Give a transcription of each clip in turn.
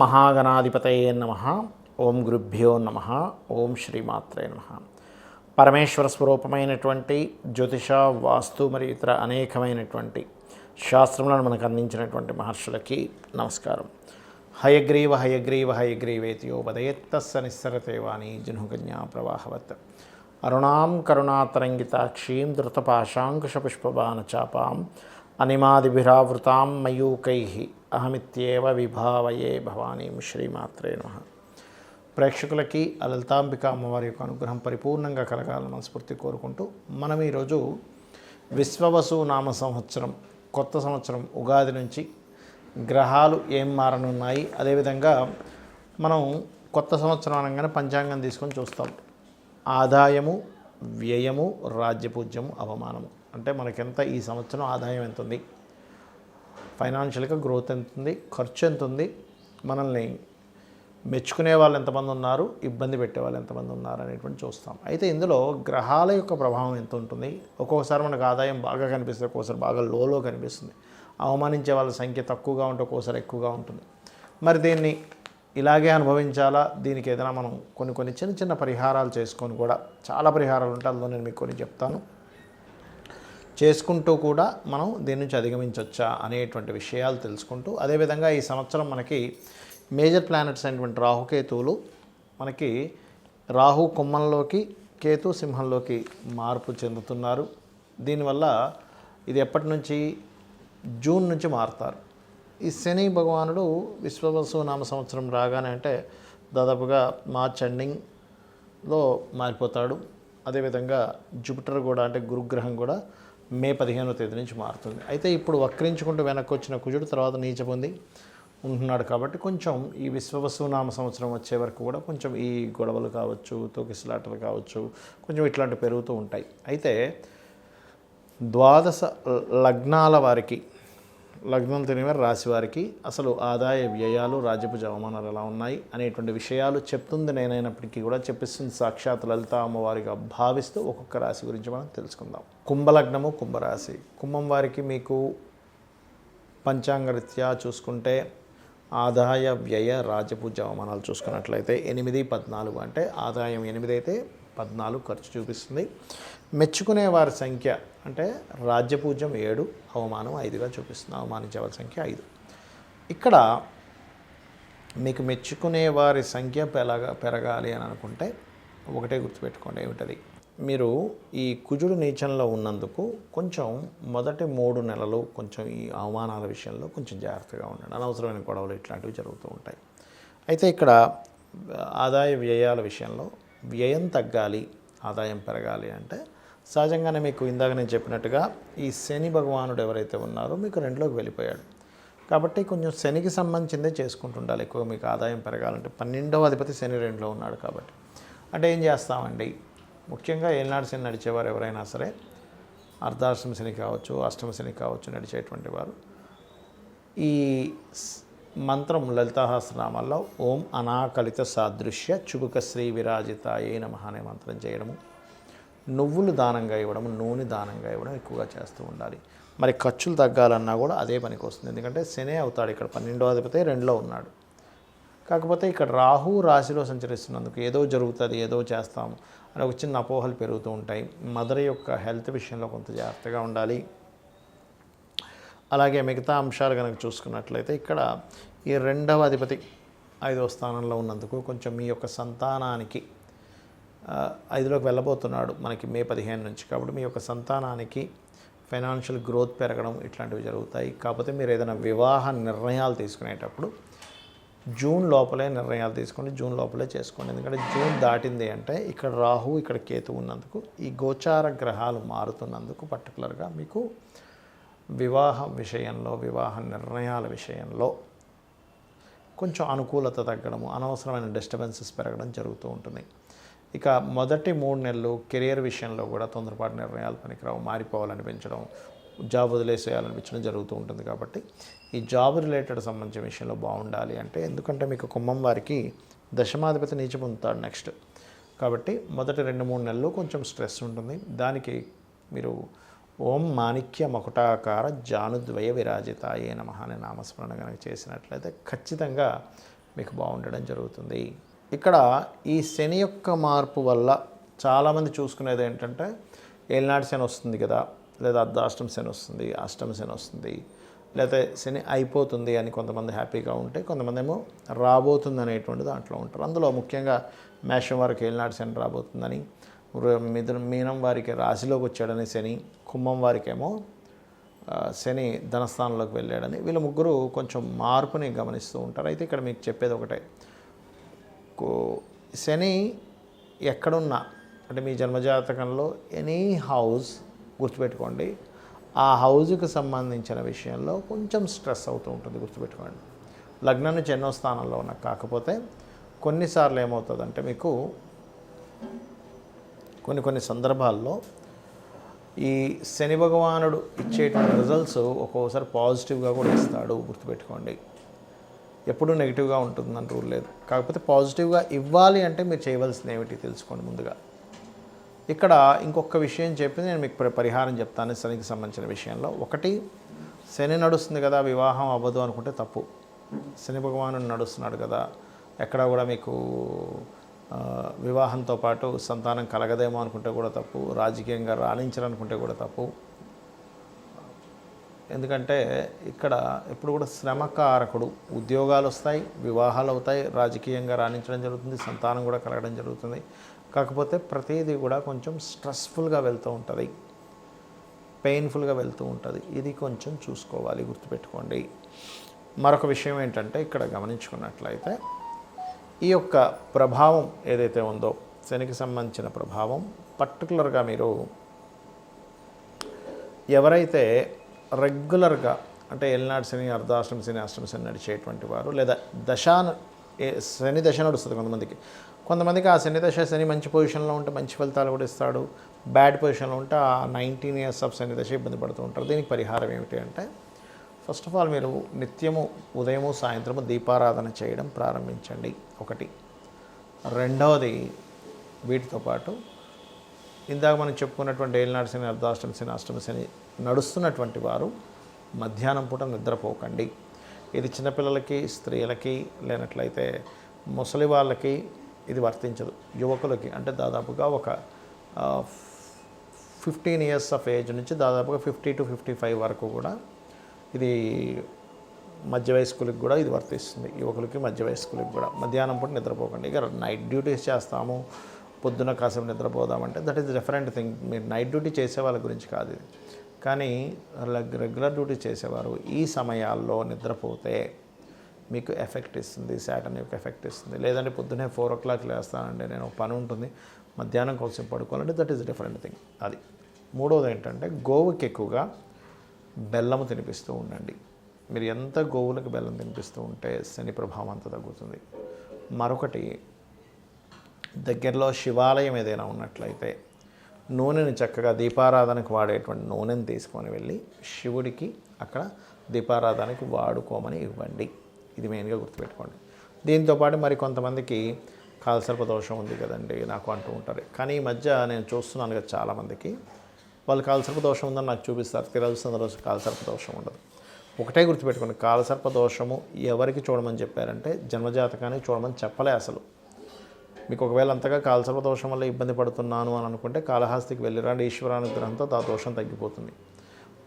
మహాగణాధిపతయే నమః. ఓం గురుభ్యో నమః. ఓం శ్రీమాత్రే నమః. పరమేశ్వర స్వరూపమైనటువంటి జ్యోతిష, వాస్తు మరియు ఇతర అనేకమైనటువంటి శాస్త్రములను మనకు అందించినటువంటి మహర్షులకి నమస్కారం. హయగ్రీవ హయగ్రీవ హయగ్రీవేతియో వదయత్తస్స నిస్సరతే వాణి జహ్నుకన్యా ప్రవాహవత్. అరుణాం కరుణాతరంగితాక్షీం ధృతపాశాంకుశపుష్పబాణచాపాం అనిమాదిభిరావృతాం మయూకైః అహమిత్యేవ విభావయే భవానీం. శ్రీమాత్రే నమః. ప్రేక్షకులకి లలితాంబిక అమ్మవారి యొక్క అనుగ్రహం పరిపూర్ణంగా కలగాలని మనస్ఫూర్తి కోరుకుంటూ మనం ఈరోజు విశ్వవసు నామ సంవత్సరం కొత్త సంవత్సరం ఉగాది నుంచి గ్రహాలు ఏం మారనున్నాయి, అదేవిధంగా మనం కొత్త సంవత్సరం అనగానే పంచాంగం తీసుకొని చూస్తాం. ఆదాయము, వ్యయము, రాజ్యపూజ్యము, అవమానము. అంటే మనకెంత ఈ సంవత్సరం ఆదాయం ఎంత ఉంది, ఫైనాన్షియల్గా గ్రోత్ ఎంత ఉంది, ఖర్చు ఎంత ఉంది, మనల్ని మెచ్చుకునే వాళ్ళు ఎంతమంది ఉన్నారు, ఇబ్బంది పెట్టే వాళ్ళు ఎంతమంది ఉన్నారు అనేటువంటి చూస్తాం. అయితే ఇందులో గ్రహాల యొక్క ప్రభావం ఎంత ఉంటుంది. ఒక్కొక్కసారి మనకు ఆదాయం బాగా కనిపిస్తుంది, ఒక్కోసారి బాగా లోలో కనిపిస్తుంది. అవమానించే వాళ్ళ సంఖ్య తక్కువగా ఉంటే ఒక్కోసారి ఎక్కువగా ఉంటుంది. మరి దీన్ని ఇలాగే అనుభవించాలా, దీనికి ఏదైనా మనం కొన్ని చిన్న చిన్న పరిహారాలు చేసుకొని కూడా, చాలా పరిహారాలు ఉంటాయి, అందులో నేను మీకు కొన్ని చెప్తాను, చేసుకుంటూ కూడా మనం దీని నుంచి అధిగమించవచ్చా అనేటువంటి విషయాలు తెలుసుకుంటూ, అదేవిధంగా ఈ సంవత్సరం మనకి మేజర్ ప్లానెట్స్ అయినటువంటి రాహుకేతువులు మనకి రాహు కుంభంలోకి, కేతు సింహంలోకి మార్పు చెందుతున్నారు. దీనివల్ల ఇది ఎప్పటి నుంచి, జూన్ నుంచి మారుతారు. ఈ శని భగవానుడు విశ్వవసు నామ సంవత్సరం రాగానే అంటే దాదాపుగా మార్చ్ ఎండింగ్లో మారిపోతాడు. అదేవిధంగా జూపిటర్ కూడా, అంటే గురుగ్రహం కూడా మే 15వ తేదీ నుంచి మారుతుంది. అయితే ఇప్పుడు వక్రించుకుంటూ వెనక్కి వచ్చిన కుజుడు తర్వాత నీచ పొంది ఉంటున్నాడు. కాబట్టి కొంచెం ఈ విశ్వవసు నామ సంవత్సరం వచ్చే వరకు కూడా కొంచెం ఈ గొడవలు కావచ్చు, తోకిసలాటలు కావచ్చు, కొంచెం ఇట్లాంటివి పెరుగుతూ ఉంటాయి. అయితే ద్వాదశ లగ్నాల వారికి, లగ్నం తెలియని రాశి వారికి అసలు ఆదాయ వ్యయాలు, రాజ్యపు అవమానాలు ఎలా ఉన్నాయి అనేటువంటి విషయాలు చెప్తుంది నేనైనప్పటికీ కూడా చెప్పిస్తుంది సాక్షాత్ లలిత అమ్మవారిగా భావిస్తూ ఒక్కొక్క రాశి గురించి మనం తెలుసుకుందాం. కుంభలగ్నము, కుంభరాశి. కుంభం వారికి మీకు పంచాంగరీత్యా చూసుకుంటే ఆదాయ వ్యయ రాజ్యపు అవమానాలు చూసుకున్నట్లయితే 8, 14 అంటే ఆదాయం 8 అయితే 14 ఖర్చు చూపిస్తుంది. మెచ్చుకునే వారి సంఖ్య అంటే రాజ్యపూజ్యం 7, అవమానం 5గా చూపిస్తుంది. అవమానించే వారి సంఖ్య 5. ఇక్కడ మీకు మెచ్చుకునే వారి సంఖ్య పెరగాలి అని అనుకుంటే ఒకటే గుర్తుపెట్టుకోండి, ఏమిటది, మీరు ఈ కుజుడు నీచంలో ఉన్నందుకు కొంచెం మొదటి 3 నెలలు కొంచెం ఈ అవమానాల విషయంలో కొంచెం జాగ్రత్తగా ఉండండి. అనవసరమైన గొడవలు ఇట్లాంటివి జరుగుతూ ఉంటాయి. అయితే ఇక్కడ ఆదాయ వ్యయాల విషయంలో వ్యయం తగ్గాలి, ఆదాయం పెరగాలి అంటే సహజంగానే మీకు ఇందాక నేను చెప్పినట్టుగా ఈ శని భగవానుడు ఎవరైతే ఉన్నారో మీకు 2లోకి వెళ్ళిపోయాడు. కాబట్టి కొంచెం శనికి సంబంధించిందే చేసుకుంటుండాలి. ఎక్కువ మీకు ఆదాయం పెరగాలంటే 12వ అధిపతి శని 2లో ఉన్నాడు. కాబట్టి అంటే ఏం చేస్తామండి, ముఖ్యంగా ఏలినాడు శని నడిచేవారు ఎవరైనా సరే, అర్ధాష్టమ శని కావచ్చు, అష్టమ శని కావచ్చు, నడిచేటువంటి వారు ఈ మంత్రం లలితాసహస్రనామాల్లో ఓం అనాకలిత సాదృశ్య చుబుక శ్రీ విరాజితాయే నమః అనే మంత్రం చేయడము, నువ్వులు దానంగా ఇవ్వడము, నూనె దానంగా ఇవ్వడం ఎక్కువగా చేస్తూ ఉండాలి. మరి ఖర్చులు తగ్గాలన్నా కూడా అదే పనికి వస్తుంది. ఎందుకంటే శనే అవుతాడు ఇక్కడ 12వ అధిపతి 2లో ఉన్నాడు. కాకపోతే ఇక్కడ రాహు రాశిలో సంచరిస్తున్నందుకు ఏదో జరుగుతుంది, ఏదో చేస్తాము అని ఒక చిన్న అపోహలు పెరుగుతూ ఉంటాయి. మదర్ యొక్క హెల్త్ విషయంలో కొంత జాగ్రత్తగా ఉండాలి. అలాగే మిగతా అంశాలు కనుక చూసుకున్నట్లయితే ఇక్కడ ఈ 2వ అధిపతి 5వ స్థానంలో ఉన్నందుకు కొంచెం మీ యొక్క సంతానానికి 5లోకి వెళ్ళబోతున్నాడు మనకి మే 15 నుంచి. కాబట్టి మీ యొక్క సంతానానికి ఫైనాన్షియల్ గ్రోత్ పెరగడం ఇట్లాంటివి జరుగుతాయి. కాకపోతే మీరు ఏదైనా వివాహ నిర్ణయాలు తీసుకునేటప్పుడు జూన్ లోపలే నిర్ణయాలు తీసుకోండి, జూన్ లోపలే చేసుకోండి. ఎందుకంటే జూన్ దాటింది అంటే ఇక్కడ రాహు, ఇక్కడ కేతు ఉన్నందుకు, ఈ గోచార గ్రహాలు మారుతున్నందుకు పర్టికులర్గా మీకు వివాహ విషయంలో, వివాహ నిర్ణయాల విషయంలో కొంచెం అనుకూలత తగ్గడము, అనవసరమైన డిస్టర్బెన్సెస్ పెరగడం జరుగుతూ ఉంటుంది. ఇక మొదటి 3 నెలలు కెరియర్ విషయంలో కూడా తొందరపాటు నిర్ణయాలు పనికిరావు, మారిపోవాలనిపించడం, జాబ్ వదిలేసేయాలనిపించడం జరుగుతూ ఉంటుంది. కాబట్టి ఈ జాబ్ రిలేటెడ్ సంబంధించిన విషయంలో బాగుండాలి అంటే, ఎందుకంటే మీకు కుంభం వారికి దశమాధిపతి నీచ పొందుతాడు నెక్స్ట్. కాబట్టి మొదటి 2-3 నెలలు కొంచెం స్ట్రెస్ ఉంటుంది. దానికి మీరు ఓం మాణిక్య మకుటాకార జానుద్వయ విరాజితాయే నమః అనే నామస్మరణ కనుక చేసినట్లయితే ఖచ్చితంగా మీకు బాగుండడం జరుగుతుంది. ఇక్కడ ఈ శని యొక్క మార్పు వల్ల చాలామంది చూసుకునేది ఏంటంటే ఏలినాటి శని వస్తుంది కదా, లేదా అర్ధాష్టమ శని వస్తుంది, అష్టమ శని వస్తుంది, లేకపోతే శని అయిపోతుంది అని కొంతమంది హ్యాపీగా ఉంటే, కొంతమంది ఏమో రాబోతుంది అనేటువంటి దాంట్లో ఉంటారు. అందులో ముఖ్యంగా మేషం వారికి ఏలినాటి శని రాబోతుందని, మీనం వారికి రాశిలోకి వచ్చాడని శని, కుంభం వారికేమో శని ధనస్థానంలోకి వెళ్ళాడని, వీళ్ళు ముగ్గురు కొంచెం మార్పుని గమనిస్తూ ఉంటారు. అయితే ఇక్కడ మీకు చెప్పేది ఒకటే, శని ఎక్కడున్నా అంటే మీ జన్మజాతకంలో ఎనీ హౌస్ గుర్తుపెట్టుకోండి, ఆ హౌజ్కి సంబంధించిన విషయంలో కొంచెం స్ట్రెస్ అవుతూ ఉంటుంది, గుర్తుపెట్టుకోండి. లగ్నం నుంచి ఎన్నో స్థానంలో ఉన్నా, కాకపోతే కొన్నిసార్లు ఏమవుతుందంటే మీకు కొన్ని సందర్భాల్లో ఈ శని భగవానుడు ఇచ్చేటువంటి రిజల్ట్స్ ఒక్కోసారి పాజిటివ్గా కూడా ఇస్తాడు, గుర్తుపెట్టుకోండి. ఎప్పుడూ నెగిటివ్గా ఉంటుందని రూల్ లేదు. కాకపోతే పాజిటివ్గా ఇవ్వాలి అంటే మీరు చేయవలసింది ఏమిటి తెలుసుకోండి ముందుగా. ఇక్కడ ఇంకొక విషయం చెప్పి నేను మీకు పరిహారం చెప్తాను శనికి సంబంధించిన విషయంలో. ఒకటి, శని నడుస్తుంది కదా వివాహం అవ్వదు అనుకుంటే తప్పు. శని భగవానుడు నడుస్తున్నాడు కదా, ఎక్కడ కూడా మీకు వివాహంతో పాటు సంతానం కలగదేమో అనుకుంటే కూడా తప్పు, రాజకీయంగా రాణించాలనుకుంటే కూడా తప్పు. ఎందుకంటే ఇక్కడ ఎప్పుడు కూడా శ్రమకారకుడు, ఉద్యోగాలు వస్తాయి, వివాహాలు అవుతాయి, రాజకీయంగా రాణించడం జరుగుతుంది, సంతానం కూడా కలగడం జరుగుతుంది. కాకపోతే ప్రతిదీ కూడా కొంచెం స్ట్రెస్ఫుల్గా వెళ్తూ ఉంటుంది, పెయిన్ఫుల్గా వెళ్తూ ఉంటుంది. ఇది కొంచెం చూసుకోవాలి, గుర్తుపెట్టుకోండి. మరొక విషయం ఏంటంటే ఇక్కడ గమనించుకున్నట్లయితే ఈ యొక్క ప్రభావం ఏదైతే ఉందో శనికి సంబంధించిన ప్రభావం, పర్టికులర్గా మీరు ఎవరైతే రెగ్యులర్గా అంటే ఏలినాటి శని, అర్ధాష్టమ శని, అష్టమ శని నడిచేటువంటి వారు, లేదా శని దశ నడుస్తుంది కొంతమందికి ఆ శని దశ, శని మంచి పొజిషన్లో ఉంటే మంచి ఫలితాలు కూడా ఇస్తాడు, బ్యాడ్ పొజిషన్లో ఉంటే ఆ 19 years ఆఫ్ శని దశ ఇబ్బంది పడుతూ ఉంటారు. దీనికి పరిహారం ఏమిటి అంటే, ఫస్ట్ ఆఫ్ ఆల్ మీరు నిత్యము ఉదయము సాయంత్రము దీపారాధన చేయడం ప్రారంభించండి, ఒకటి. రెండవది, వీటితో పాటు ఇందాక మనం చెప్పుకున్నటువంటి ఏలినాటి శని, అర్ధాష్టమ శని, అష్టమ శని నడుస్తున్నటువంటి వారు మధ్యాహ్నం పూట నిద్రపోకండి. ఇది చిన్నపిల్లలకి, స్త్రీలకి, లేనట్లయితే ముసలి వాళ్ళకి ఇది వర్తించదు. యువకులకి అంటే దాదాపుగా ఒక 15 years ఆఫ్ ఏజ్ నుంచి దాదాపుగా 50 to 55 వరకు కూడా ఇది మధ్య వయస్కులకి కూడా ఇది వర్తిస్తుంది. యువకులకి, మధ్య వయస్కులకి కూడా మధ్యాహ్నం పూట నిద్రపోకండి. ఇక నైట్ డ్యూటీస్ చేస్తాము, పొద్దున్న కాసేపు నిద్రపోదామంటే దట్ ఈస్ డిఫరెంట్ థింగ్. మీరు నైట్ డ్యూటీ చేసే వాళ్ళ గురించి కాదు ఇది. కానీ రెగ్యులర్ డ్యూటీ చేసేవారు ఈ సమయాల్లో నిద్రపోతే మీకు ఎఫెక్ట్ ఇస్తుంది, సాటర్న్ యొక్క ఎఫెక్ట్ ఇస్తుంది. లేదంటే పొద్దున్నే 4 o'clock లేస్తానండి, నేను పని ఉంటుంది, మధ్యాహ్నం కోసం పడుకోవాలంటే దట్ ఈస్ డిఫరెంట్ థింగ్. అది. మూడవది ఏంటంటే గోవుకి ఎక్కువగా బెల్లము తినిపిస్తూ ఉండండి. మీరు ఎంత గోవులకు బెల్లం తినిపిస్తూ ఉంటే శని ప్రభావం అంత తగ్గుతుంది. మరొకటి, దగ్గరలో శివాలయం ఏదైనా ఉన్నట్లయితే నూనెని చక్కగా దీపారాధనకు వాడేటువంటి నూనెని తీసుకొని వెళ్ళి శివుడికి అక్కడ దీపారాధనకి వాడుకోమని ఇవ్వండి. ఇది మెయిన్గా గుర్తుపెట్టుకోండి. దీంతోపాటు మరి కొంతమందికి కాలసర్ప దోషం ఉంది కదండి నాకు అంటూ ఉంటారు. కానీ ఈ మధ్య నేను చూస్తున్నాను కదా చాలామందికి వాళ్ళు కాలసర్ప దోషం ఉందని నాకు చూపిస్తారు. తిరగలసిన రోజు కాలసర్ప దోషం ఉండదు. ఒకటే గుర్తుపెట్టుకోండి, కాలసర్ప దోషము ఎవరికి చూడమని చెప్పారంటే జన్మజాతకానికి చూడమని చెప్పలే అసలు. మీకు ఒకవేళ అంతగా కాలసర్ప దోషం వల్ల ఇబ్బంది పడుతున్నాను అని అనుకుంటే కాళహస్తికి వెళ్ళిరండి, ఈశ్వరానుగ్రహంతో ఆ దోషం తగ్గిపోతుంది.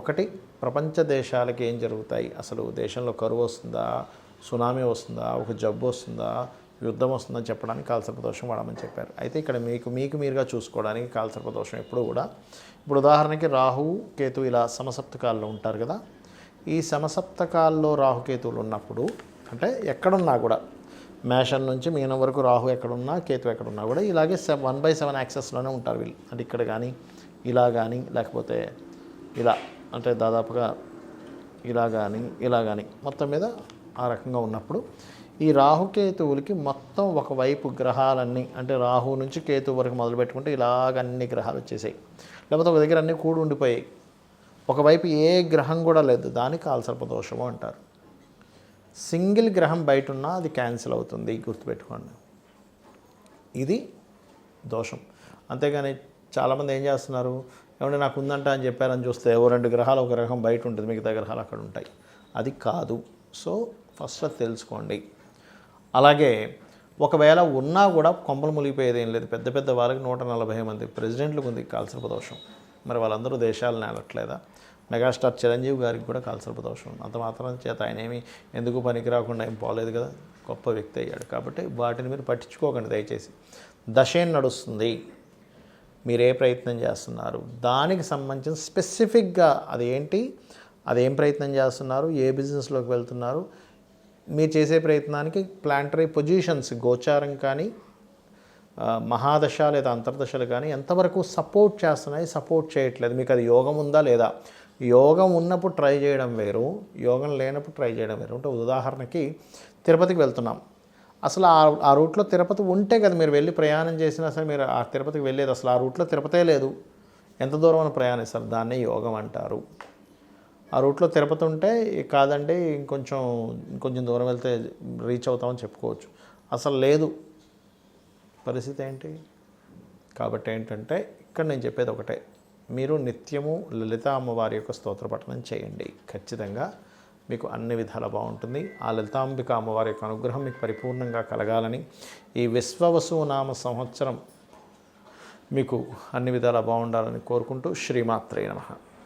ఒకటి, ప్రపంచ దేశాలకి ఏం జరుగుతాయి, అసలు దేశంలో కరువు వస్తుందా, సునామీ వస్తుందా, ఒక జబ్బు వస్తుందా, యుద్ధం వస్తుందని చెప్పడానికి కాలసర్ప దోషం వాడమని చెప్పారు. అయితే ఇక్కడ మీకు మీరుగా చూసుకోవడానికి కాలసర్ప దోషం ఎప్పుడు కూడా, ఇప్పుడు ఉదాహరణకి రాహువు కేతు ఇలా సమసప్తకాల్లో ఉంటారు కదా, ఈ సమసప్తకాల్లో రాహుకేతువులు ఉన్నప్పుడు అంటే ఎక్కడున్నా కూడా మేషం నుంచి మీనం వరకు రాహు ఎక్కడున్నా, కేతు ఎక్కడున్నా కూడా ఇలాగే 1/7 యాక్సెస్లోనే ఉంటారు వీళ్ళు. అంటే ఇక్కడ కానీ ఇలా కానీ లేకపోతే ఇలా, అంటే దాదాపుగా ఇలా కానీ మొత్తం మీద ఆ రకంగా ఉన్నప్పుడు ఈ రాహుకేతువులకి మొత్తం ఒకవైపు గ్రహాలన్నీ, అంటే రాహు నుంచి కేతు వరకు మొదలు పెట్టుకుంటే ఇలాగ అన్ని గ్రహాలు వచ్చేసాయి, లేకపోతే ఒక దగ్గర అన్నీ కూడి ఉండిపోయాయి, ఒకవైపు ఏ గ్రహం కూడా లేదు, దానికి కాలసర్ప దోషము అంటారు. సింగిల్ గ్రహం బయట ఉన్నా అది క్యాన్సిల్ అవుతుంది, గుర్తుపెట్టుకోండి. ఇది దోషం. అంతేగాని చాలామంది ఏం చేస్తున్నారు, ఏమంటే నాకు ఉందంట అని చెప్పారని చూస్తే 2 గ్రహాలు ఒక గ్రహం బయట ఉంటుంది, మిగతా గ్రహాలు అక్కడ ఉంటాయి. అది కాదు. సో ఫస్ట్ అది తెలుసుకోండి. అలాగే ఒకవేళ ఉన్నా కూడా కొంపలు మునిగిపోయేది ఏం లేదు. పెద్ద పెద్ద వాళ్ళకి 140 మంది ప్రెసిడెంట్లకు ఉంది కాలసర్ప దోషం. మరి వాళ్ళందరూ దేశాలను ఏలట్లేదా? మెగాస్టార్ చిరంజీవి గారికి కూడా కాలసర్ప దోషం ఉంది. అంత మాత్రం చేత ఆయన ఏమి ఎందుకు పనికి రాకుండా ఏం పోలేదు కదా, గొప్ప వ్యక్తి అయ్యాడు. కాబట్టి వాటిని మీరు పట్టించుకోకండి దయచేసి. దశేం నడుస్తుంది, మీరు ఏ ప్రయత్నం చేస్తున్నారు, దానికి సంబంధించిన స్పెసిఫిక్గా అది ఏంటి, అదేం ప్రయత్నం చేస్తున్నారు, ఏ బిజినెస్లోకి వెళ్తున్నారు, మీరు చేసే ప్రయత్నానికి ప్లాంటరీ పొజిషన్స్ గోచారం కానీ మహాదశ లేదా అంతర్దశలు కానీ ఎంతవరకు సపోర్ట్ చేస్తున్నాయి, సపోర్ట్ చేయట్లేదు, మీకు అది యోగం ఉందా లేదా. యోగం ఉన్నప్పుడు ట్రై చేయడం వేరు, యోగం లేనప్పుడు ట్రై చేయడం వేరు. అంటే ఉదాహరణకి తిరుపతికి వెళ్తున్నాం, అసలు ఆ రూట్లో తిరుపతి ఉంటే కదా మీరు వెళ్ళి ప్రయాణం చేసినా సరే మీరు ఆ తిరుపతికి వెళ్ళేది. అసలు ఆ రూట్లో తిరుపతే లేదు, ఎంత దూరం అని ప్రయాణిస్తారు, దాన్నే యోగం అంటారు. ఆ రూట్లో తిరుపతి ఉంటే కాదండి ఇంకొంచెం దూరం వెళ్తే రీచ్ అవుతామని చెప్పుకోవచ్చు. అసలు లేదు, పరిస్థితి ఏంటి? కాబట్టి ఏంటంటే ఇక్కడ నేను చెప్పేది ఒకటే, మీరు నిత్యము లలిత అమ్మవారి యొక్క స్తోత్ర పఠనం చేయండి. ఖచ్చితంగా మీకు అన్ని విధాలా బాగుంటుంది. ఆ లలితాంబిక అమ్మవారి యొక్క అనుగ్రహం మీకు పరిపూర్ణంగా కలగాలని, ఈ విశ్వవసు నామ సంవత్సరం మీకు అన్ని విధాలా బాగుండాలని కోరుకుంటూ శ్రీమాత్రే నమః.